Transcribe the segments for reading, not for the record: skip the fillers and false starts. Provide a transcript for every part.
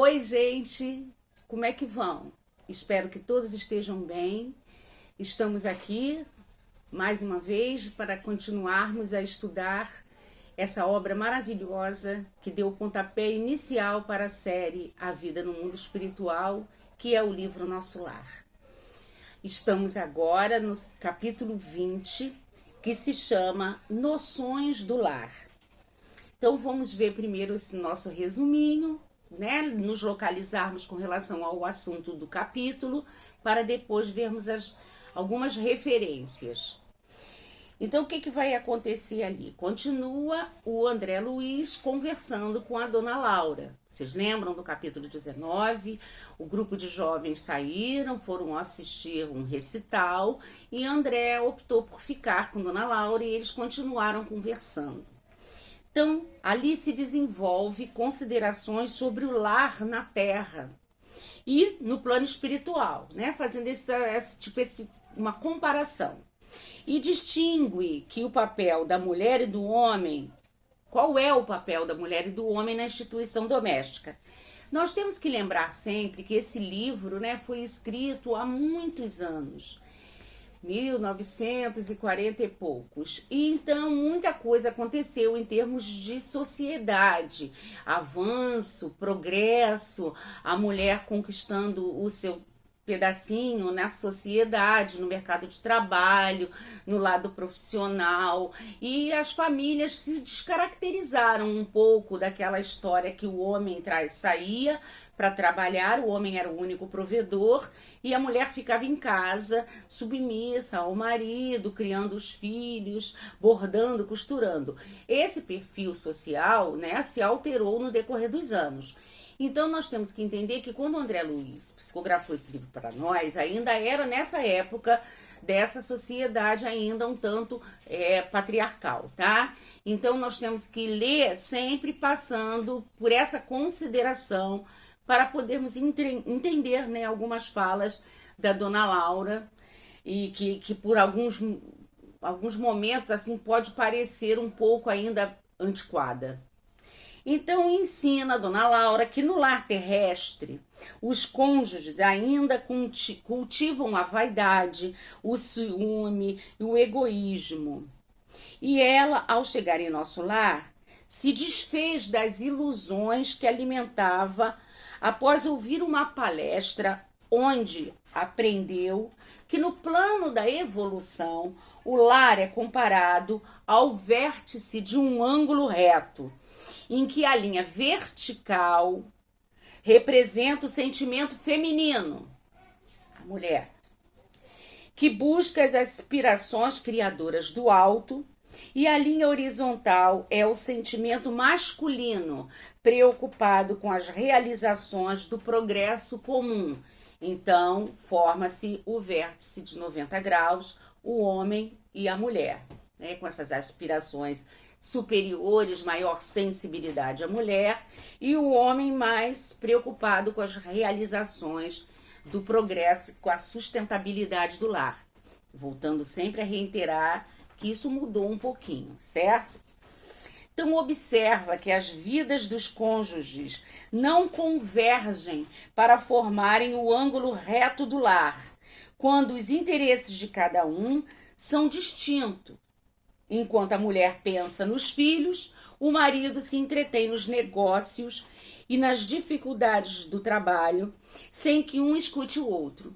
Oi, gente! Como é que vão? Espero que todos estejam bem. Estamos aqui mais uma vez para continuarmos a estudar essa obra maravilhosa que deu o pontapé inicial para a série A Vida no Mundo Espiritual, que é o livro Nosso Lar. Estamos agora no capítulo 20, que se chama Noções do Lar. Então vamos ver primeiro esse nosso resuminho, né? Nos localizarmos com relação ao assunto do capítulo, para depois vermos algumas referências. Então o que vai acontecer ali? Continua o André Luiz conversando com a Dona Laura. Vocês lembram do capítulo 19? O grupo de jovens saíram, foram assistir um recital e André optou por ficar com Dona Laura e eles continuaram conversando. Então, ali se desenvolve considerações sobre o lar na Terra e no plano espiritual, né? Fazendo uma comparação. E distingue que o papel da mulher e do homem, qual é o papel da mulher e do homem na instituição doméstica? Nós temos que lembrar sempre que esse livro, né, foi escrito há muitos anos, 1940 e poucos. E então muita coisa aconteceu em termos de sociedade, avanço, progresso, a mulher conquistando o seu pedacinho na sociedade, no mercado de trabalho, no lado profissional, e as famílias se descaracterizaram um pouco daquela história que o homem saía para trabalhar, o homem era o único provedor e a mulher ficava em casa, submissa ao marido, criando os filhos, bordando, costurando. Esse perfil social, né, se alterou no decorrer dos anos. Então nós temos que entender que quando o André Luiz psicografou esse livro para nós, ainda era nessa época dessa sociedade ainda um tanto patriarcal, tá? Então nós temos que ler sempre passando por essa consideração para podermos entender, né, algumas falas da Dona Laura e que por alguns momentos assim pode parecer um pouco ainda antiquada. Então ensina a Dona Laura que no lar terrestre os cônjuges ainda cultivam a vaidade, o ciúme e o egoísmo. E ela, ao chegar em nosso lar, se desfez das ilusões que alimentava após ouvir uma palestra onde aprendeu que no plano da evolução o lar é comparado ao vértice de um ângulo reto, em que a linha vertical representa o sentimento feminino, a mulher, que busca as aspirações criadoras do alto, e a linha horizontal é o sentimento masculino, preocupado com as realizações do progresso comum. Então, forma-se o vértice de 90 graus, o homem e a mulher, né, com essas aspirações superiores, maior sensibilidade à mulher, e o homem mais preocupado com as realizações do progresso, com a sustentabilidade do lar. Voltando sempre a reiterar que isso mudou um pouquinho, certo? Então observa que as vidas dos cônjuges não convergem para formarem o ângulo reto do lar, quando os interesses de cada um são distintos. Enquanto a mulher pensa nos filhos, o marido se entretém nos negócios e nas dificuldades do trabalho, sem que um escute o outro.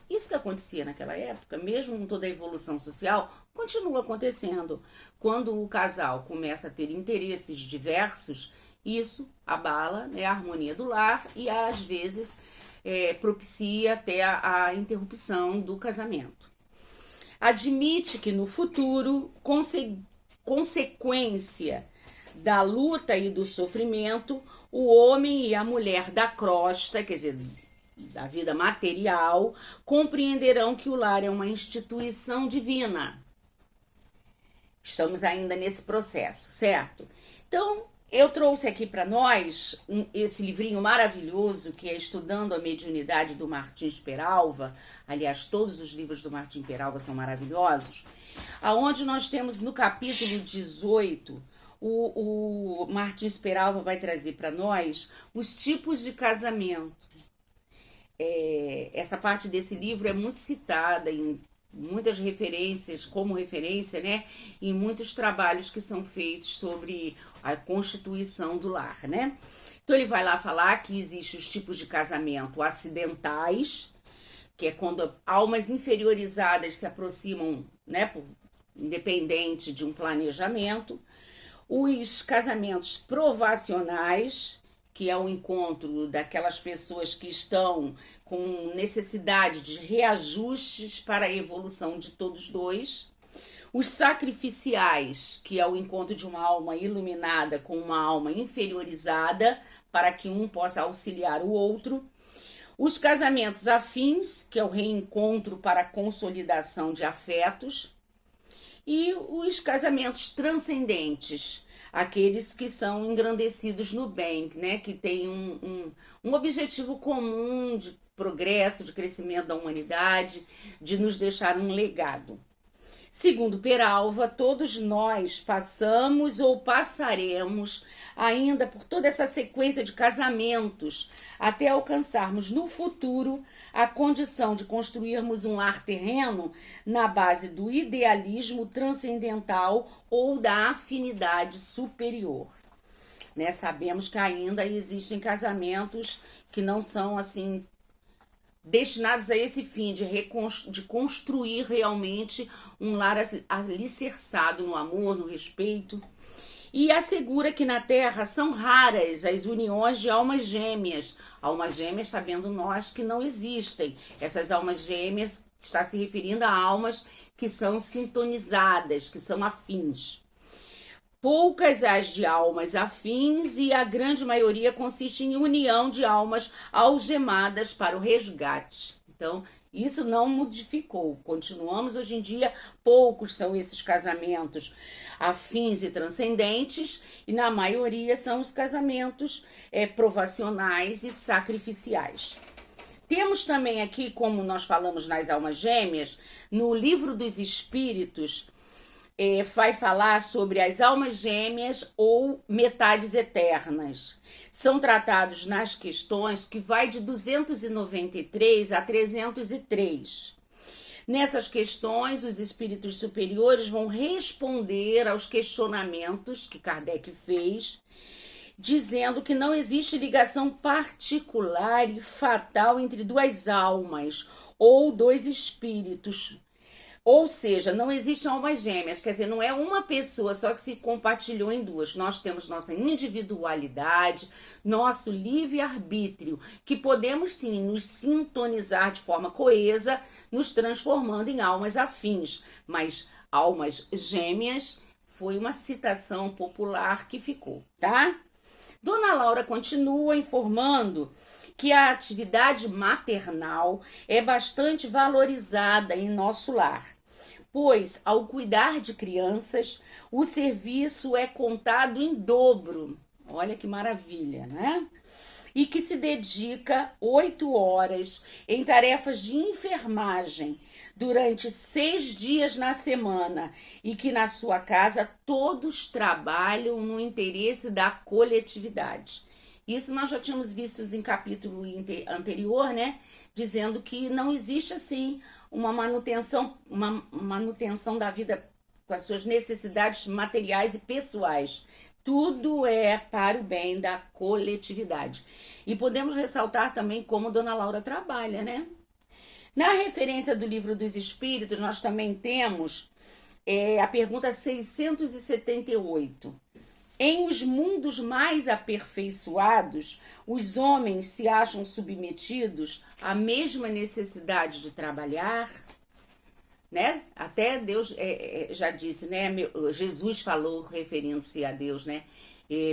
Isso que acontecia naquela época, mesmo com toda a evolução social, continua acontecendo. Quando o casal começa a ter interesses diversos, isso abala, né, a harmonia do lar e às vezes propicia até a interrupção do casamento. Admite que no futuro, consequência da luta e do sofrimento, o homem e a mulher da crosta, quer dizer, da vida material, compreenderão que o lar é uma instituição divina. Estamos ainda nesse processo, certo? Então, eu trouxe aqui para nós esse livrinho maravilhoso que é Estudando a Mediunidade do Martins Peralva. Aliás, todos os livros do Martim Peralva são maravilhosos. Aonde nós temos no capítulo 18 o Martins Peralva vai trazer para nós os tipos de casamento. Essa parte desse livro é muito citada em muitas referências, como referência, né, em muitos trabalhos que são feitos sobre a constituição do lar, né? Então ele vai lá falar que existem os tipos de casamento acidentais, que é quando almas inferiorizadas se aproximam, né, independente de um planejamento. Os casamentos provacionais, que é o encontro daquelas pessoas que estão com necessidade de reajustes para a evolução de todos dois. Os sacrificiais, que é o encontro de uma alma iluminada com uma alma inferiorizada, para que um possa auxiliar o outro. Os casamentos afins, que é o reencontro para a consolidação de afetos. E os casamentos transcendentes, aqueles que são engrandecidos no bem, né? Que tem um objetivo comum de progresso, de crescimento da humanidade, de nos deixar um legado. Segundo Peralva, todos nós passamos ou passaremos ainda por toda essa sequência de casamentos até alcançarmos no futuro a condição de construirmos um lar terreno na base do idealismo transcendental ou da afinidade superior. Né? Sabemos que ainda existem casamentos que não são assim destinados a esse fim de construir realmente um lar alicerçado no amor, no respeito, e assegura que na Terra são raras as uniões de almas gêmeas. Almas gêmeas, sabendo nós que não existem. Essas almas gêmeas está se referindo a almas que são sintonizadas, que são afins. Poucas as de almas afins e a grande maioria consiste em união de almas algemadas para o resgate. Então, isso não modificou. Continuamos hoje em dia, poucos são esses casamentos afins e transcendentes, e na maioria são os casamentos provacionais e sacrificiais. Temos também aqui, como nós falamos nas almas gêmeas, no Livro dos Espíritos, vai falar sobre as almas gêmeas ou metades eternas. São tratados nas questões que vai de 293 a 303. Nessas questões, os espíritos superiores vão responder aos questionamentos que Kardec fez, dizendo que não existe ligação particular e fatal entre duas almas ou dois espíritos. Ou seja, não existem almas gêmeas, quer dizer, não é uma pessoa só que se compartilhou em duas. Nós temos nossa individualidade, nosso livre-arbítrio, que podemos sim nos sintonizar de forma coesa, nos transformando em almas afins. Mas almas gêmeas foi uma citação popular que ficou, tá? Dona Laura continua informando que a atividade maternal é bastante valorizada em nosso lar, pois, ao cuidar de crianças, o serviço é contado em dobro. Olha que maravilha, né? E que se dedica 8 horas em tarefas de enfermagem durante 6 dias na semana e que na sua casa todos trabalham no interesse da coletividade. Isso nós já tínhamos visto em capítulo anterior, né? Dizendo que não existe assim uma manutenção da vida com as suas necessidades materiais e pessoais. Tudo é para o bem da coletividade. E podemos ressaltar também como Dona Laura trabalha, né? Na referência do Livro dos Espíritos, nós também temos a pergunta 678. Em os mundos mais aperfeiçoados, os homens se acham submetidos à mesma necessidade de trabalhar, né? Até Deus já disse, né? Jesus falou, referindo-se a Deus, né?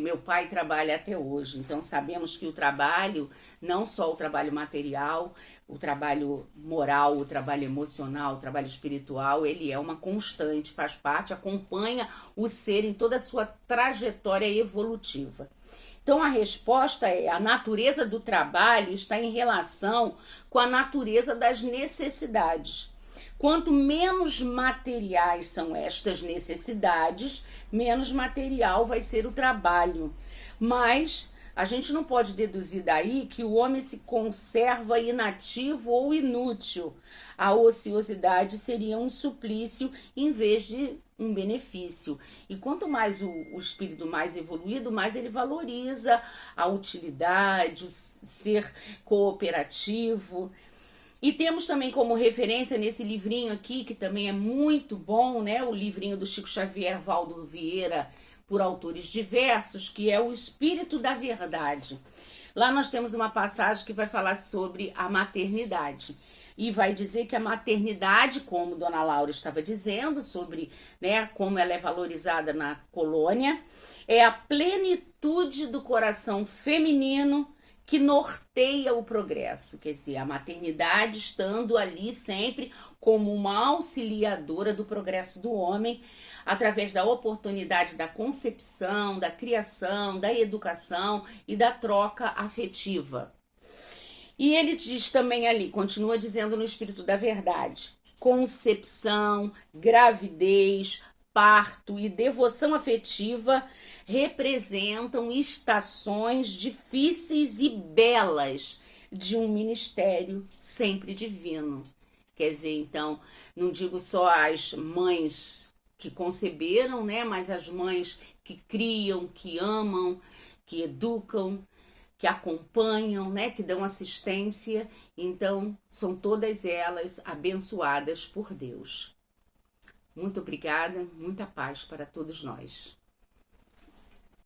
Meu pai trabalha até hoje. Então sabemos que o trabalho, não só o trabalho material, o trabalho moral, o trabalho emocional, o trabalho espiritual, ele é uma constante, faz parte, acompanha o ser em toda a sua trajetória evolutiva. Então a resposta é: a natureza do trabalho está em relação com a natureza das necessidades. Quanto menos materiais são estas necessidades, menos material vai ser o trabalho. Mas a gente não pode deduzir daí que o homem se conserva inativo ou inútil. A ociosidade seria um suplício em vez de um benefício. E quanto mais o espírito mais evoluído, mais ele valoriza a utilidade, o ser cooperativo. E temos também como referência nesse livrinho aqui, que também é muito bom, né? O livrinho do Chico Xavier, Valdo Vieira, por autores diversos, que é O Espírito da Verdade. Lá nós temos uma passagem que vai falar sobre a maternidade. E vai dizer que a maternidade, como Dona Laura estava dizendo, sobre, né, como ela é valorizada na colônia, é a plenitude do coração feminino que norteia o progresso. Quer dizer, a maternidade estando ali sempre como uma auxiliadora do progresso do homem, através da oportunidade da concepção, da criação, da educação e da troca afetiva. E ele diz também ali, continua dizendo no Espírito da Verdade, concepção, gravidez, parto e devoção afetiva representam estações difíceis e belas de um ministério sempre divino. Quer dizer, então, não digo só as mães que conceberam, né, mas as mães que criam, que amam, que educam, que acompanham, né, que dão assistência. Então, são todas elas abençoadas por Deus. Muito obrigada, muita paz para todos nós.